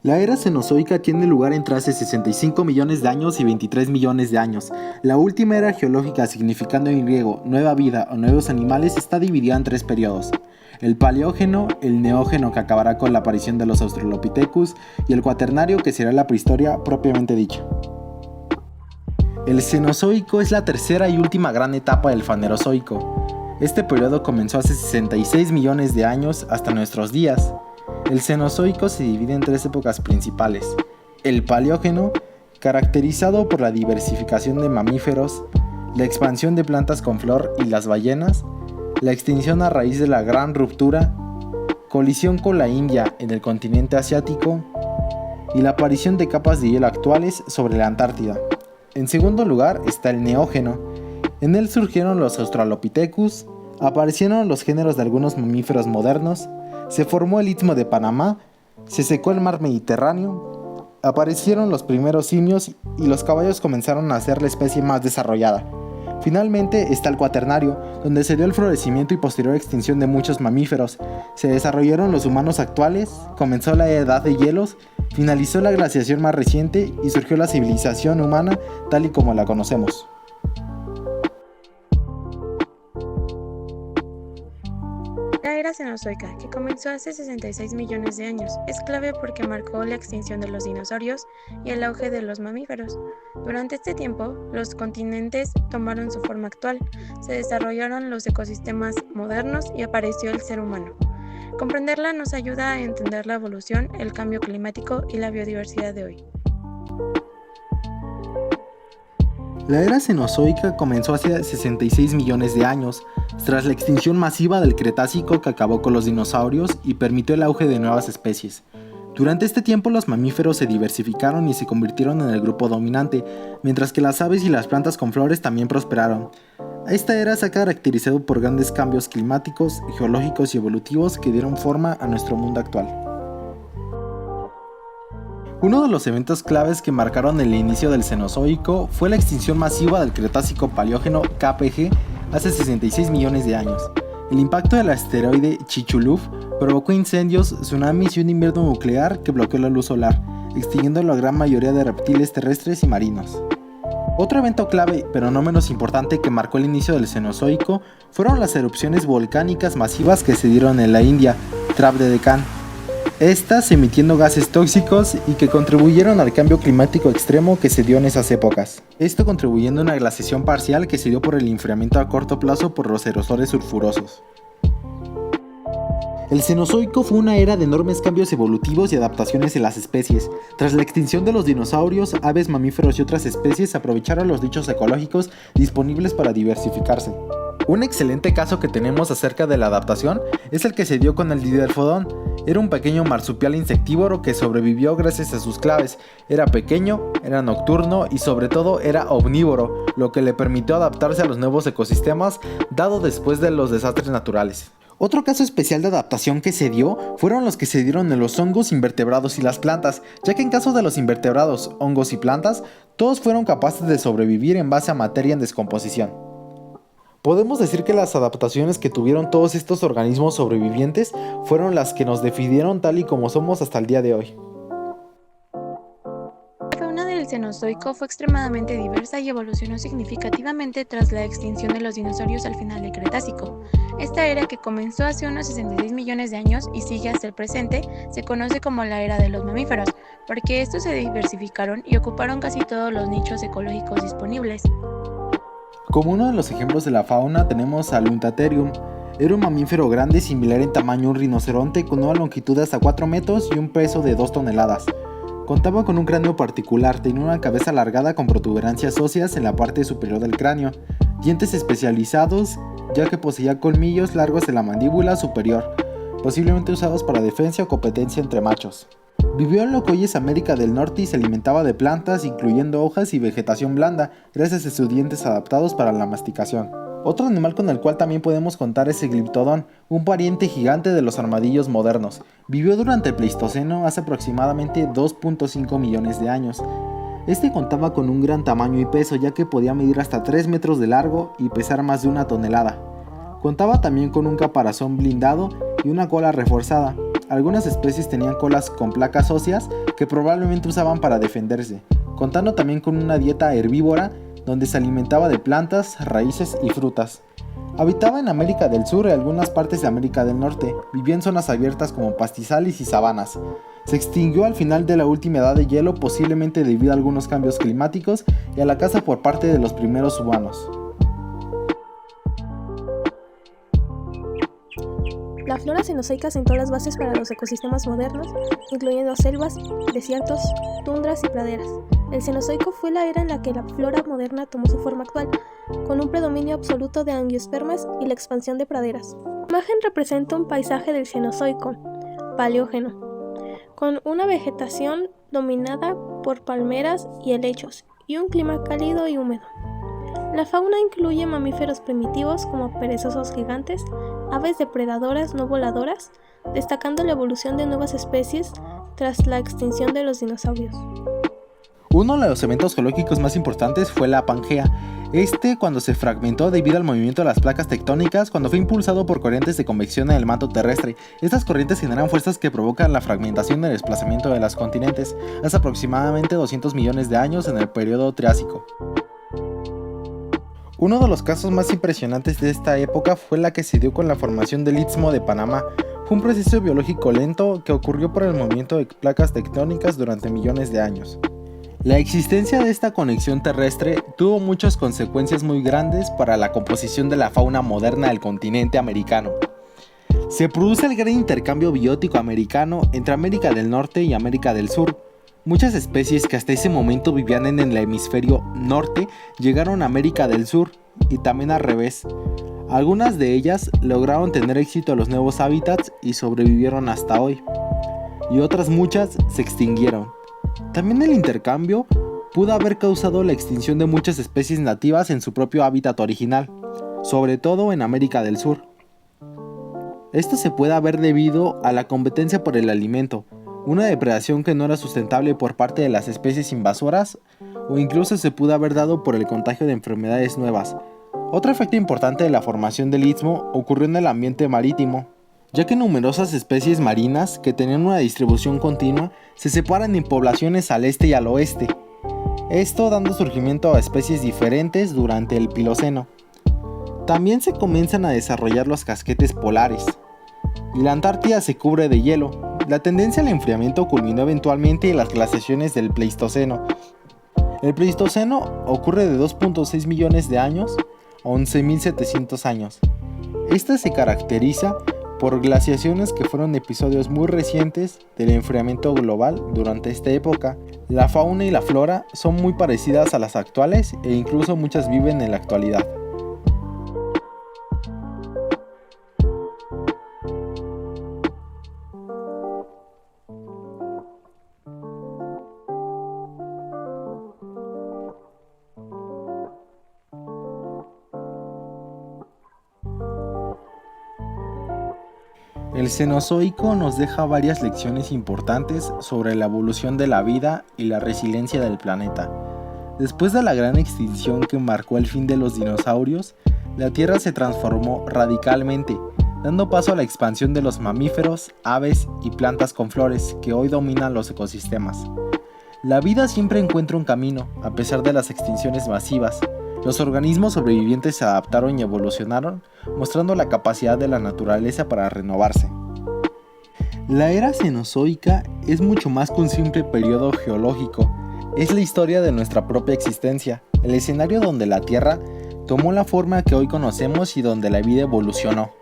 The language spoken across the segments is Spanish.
La era cenozoica tiene lugar entre hace 65 millones de años y 23 millones de años. La última era geológica, significando en griego nueva vida o nuevos animales, está dividida en tres periodos: el Paleógeno, el Neógeno, que acabará con la aparición de los Australopithecus, y el Cuaternario, que será la prehistoria propiamente dicha. El Cenozoico es la tercera y última gran etapa del Fanerozoico. Este periodo comenzó hace 66 millones de años hasta nuestros días. El Cenozoico se divide en tres épocas principales: el Paleógeno, caracterizado por la diversificación de mamíferos, la expansión de plantas con flor y las ballenas, la extinción a raíz de la Gran Ruptura, colisión con la India en el continente asiático y la aparición de capas de hielo actuales sobre la Antártida. En segundo lugar está el Neógeno. En él surgieron los Australopithecus, aparecieron los géneros de algunos mamíferos modernos, se formó el Istmo de Panamá, se secó el mar Mediterráneo, aparecieron los primeros simios y los caballos comenzaron a ser la especie más desarrollada. Finalmente está el Cuaternario, donde se dio el florecimiento y posterior extinción de muchos mamíferos, se desarrollaron los humanos actuales, comenzó la edad de hielos, finalizó la glaciación más reciente y surgió la civilización humana tal y como la conocemos. La era cenozoica, que comenzó hace 66 millones de años, es clave porque marcó la extinción de los dinosaurios y el auge de los mamíferos. Durante este tiempo, los continentes tomaron su forma actual, se desarrollaron los ecosistemas modernos y apareció el ser humano. Comprenderla nos ayuda a entender la evolución, el cambio climático y la biodiversidad de hoy. La era cenozoica comenzó hace 66 millones de años, tras la extinción masiva del Cretácico que acabó con los dinosaurios y permitió el auge de nuevas especies. Durante este tiempo los mamíferos se diversificaron y se convirtieron en el grupo dominante, mientras que las aves y las plantas con flores también prosperaron. Esta era se ha caracterizado por grandes cambios climáticos, geológicos y evolutivos que dieron forma a nuestro mundo actual. Uno de los eventos claves que marcaron el inicio del Cenozoico fue la extinción masiva del Cretácico Paleógeno KPG hace 66 millones de años. El impacto del asteroide Chicxulub provocó incendios, tsunamis y un invierno nuclear que bloqueó la luz solar, extinguiendo la gran mayoría de reptiles terrestres y marinos. Otro evento clave, pero no menos importante, que marcó el inicio del Cenozoico fueron las erupciones volcánicas masivas que se dieron en la India, Trap de Deccan. Estas emitiendo gases tóxicos y que contribuyeron al cambio climático extremo que se dio en esas épocas. Esto contribuyendo a una glaciación parcial que se dio por el enfriamiento a corto plazo por los aerosoles sulfurosos. El Cenozoico fue una era de enormes cambios evolutivos y adaptaciones en las especies. Tras la extinción de los dinosaurios, aves, mamíferos y otras especies aprovecharon los nichos ecológicos disponibles para diversificarse. Un excelente caso que tenemos acerca de la adaptación es el que se dio con el Didelfodon. Era un pequeño marsupial insectívoro que sobrevivió gracias a sus claves. Era pequeño, era nocturno y sobre todo era omnívoro, lo que le permitió adaptarse a los nuevos ecosistemas dado después de los desastres naturales. Otro caso especial de adaptación que se dio fueron los que se dieron en los hongos, invertebrados y las plantas, ya que en caso de los invertebrados, hongos y plantas, todos fueron capaces de sobrevivir en base a materia en descomposición. Podemos decir que las adaptaciones que tuvieron todos estos organismos sobrevivientes fueron las que nos definieron tal y como somos hasta el día de hoy. La fauna del Cenozoico fue extremadamente diversa y evolucionó significativamente tras la extinción de los dinosaurios al final del Cretácico. Esta era, que comenzó hace unos 66 millones de años y sigue hasta el presente, se conoce como la era de los mamíferos, porque estos se diversificaron y ocuparon casi todos los nichos ecológicos disponibles. Como uno de los ejemplos de la fauna tenemos al Untaterium. Era un mamífero grande similar en tamaño a un rinoceronte con una longitud de hasta 4 metros y un peso de 2 toneladas. Contaba con un cráneo particular, tenía una cabeza alargada con protuberancias óseas en la parte superior del cráneo, dientes especializados ya que poseía colmillos largos en la mandíbula superior, posiblemente usados para defensa o competencia entre machos. Vivió en lo que hoy es América del Norte y se alimentaba de plantas, incluyendo hojas y vegetación blanda, gracias a sus dientes adaptados para la masticación. Otro animal con el cual también podemos contar es el Glyptodon, un pariente gigante de los armadillos modernos. Vivió durante el Pleistoceno hace aproximadamente 2.5 millones de años. Este contaba con un gran tamaño y peso, ya que podía medir hasta 3 metros de largo y pesar más de 1 tonelada. Contaba también con un caparazón blindado y una cola reforzada. Algunas especies tenían colas con placas óseas que probablemente usaban para defenderse, contando también con una dieta herbívora donde se alimentaba de plantas, raíces y frutas. Habitaba en América del Sur y algunas partes de América del Norte. Vivía en zonas abiertas como pastizales y sabanas. Se extinguió al final de la última edad de hielo, posiblemente debido a algunos cambios climáticos y a la caza por parte de los primeros humanos. La flora cenozoica sentó las bases para los ecosistemas modernos, incluyendo selvas, desiertos, tundras y praderas. El Cenozoico fue la era en la que la flora moderna tomó su forma actual, con un predominio absoluto de angiospermas y la expansión de praderas. La imagen representa un paisaje del Cenozoico, paleógeno, con una vegetación dominada por palmeras y helechos, y un clima cálido y húmedo. La fauna incluye mamíferos primitivos como perezosos gigantes, aves depredadoras no voladoras, destacando la evolución de nuevas especies tras la extinción de los dinosaurios. Uno de los eventos geológicos más importantes fue la Pangea. Cuando se fragmentó debido al movimiento de las placas tectónicas, cuando fue impulsado por corrientes de convección en el manto terrestre. Estas corrientes generan fuerzas que provocan la fragmentación y el desplazamiento de los continentes, hace aproximadamente 200 millones de años en el periodo Triásico. Uno de los casos más impresionantes de esta época fue la que se dio con la formación del Istmo de Panamá. Fue un proceso biológico lento que ocurrió por el movimiento de placas tectónicas durante millones de años. La existencia de esta conexión terrestre tuvo muchas consecuencias muy grandes para la composición de la fauna moderna del continente americano. Se produce el gran intercambio biótico americano entre América del Norte y América del Sur. Muchas especies que hasta ese momento vivían en el hemisferio norte llegaron a América del Sur y también al revés. Algunas de ellas lograron tener éxito en los nuevos hábitats y sobrevivieron hasta hoy, y otras muchas se extinguieron. También el intercambio pudo haber causado la extinción de muchas especies nativas en su propio hábitat original, sobre todo en América del Sur. Esto se puede haber debido a la competencia por el alimento, una depredación que no era sustentable por parte de las especies invasoras, o incluso se pudo haber dado por el contagio de enfermedades nuevas. Otro efecto importante de la formación del istmo ocurrió en el ambiente marítimo, ya que numerosas especies marinas que tenían una distribución continua se separan en poblaciones al este y al oeste, esto dando surgimiento a especies diferentes durante el Piloceno. También se comienzan a desarrollar los casquetes polares, y la Antártida se cubre de hielo. La tendencia al enfriamiento culminó eventualmente en las glaciaciones del Pleistoceno. El Pleistoceno ocurre de 2.6 millones de años a 11.700 años. Esta se caracteriza por glaciaciones que fueron episodios muy recientes del enfriamiento global durante esta época. La fauna y la flora son muy parecidas a las actuales e incluso muchas viven en la actualidad. El Cenozoico nos deja varias lecciones importantes sobre la evolución de la vida y la resiliencia del planeta. Después de la gran extinción que marcó el fin de los dinosaurios, la Tierra se transformó radicalmente, dando paso a la expansión de los mamíferos, aves y plantas con flores que hoy dominan los ecosistemas. La vida siempre encuentra un camino, a pesar de las extinciones masivas. Los organismos sobrevivientes se adaptaron y evolucionaron, mostrando la capacidad de la naturaleza para renovarse. La era cenozoica es mucho más que un simple periodo geológico, es la historia de nuestra propia existencia, el escenario donde la Tierra tomó la forma que hoy conocemos y donde la vida evolucionó.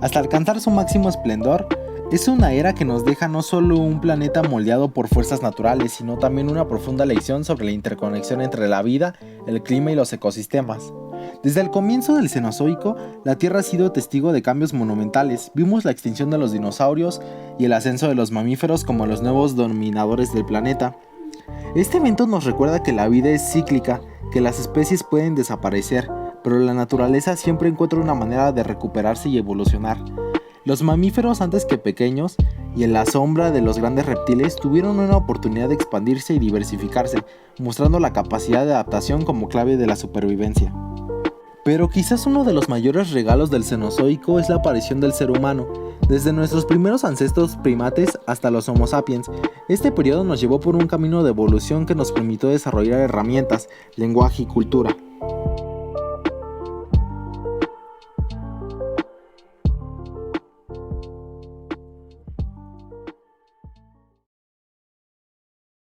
Hasta alcanzar su máximo esplendor, es una era que nos deja no solo un planeta moldeado por fuerzas naturales, sino también una profunda lección sobre la interconexión entre la vida, el clima y los ecosistemas. Desde el comienzo del Cenozoico, la Tierra ha sido testigo de cambios monumentales. Vimos la extinción de los dinosaurios y el ascenso de los mamíferos como los nuevos dominadores del planeta. Este evento nos recuerda que la vida es cíclica, que las especies pueden desaparecer, pero la naturaleza siempre encuentra una manera de recuperarse y evolucionar. Los mamíferos, antes que pequeños, y en la sombra de los grandes reptiles, tuvieron una oportunidad de expandirse y diversificarse, mostrando la capacidad de adaptación como clave de la supervivencia. Pero quizás uno de los mayores regalos del Cenozoico es la aparición del ser humano. desde nuestros primeros ancestros primates hasta los Homo sapiens. Este periodo nos llevó por un camino de evolución que nos permitió desarrollar herramientas, lenguaje y cultura.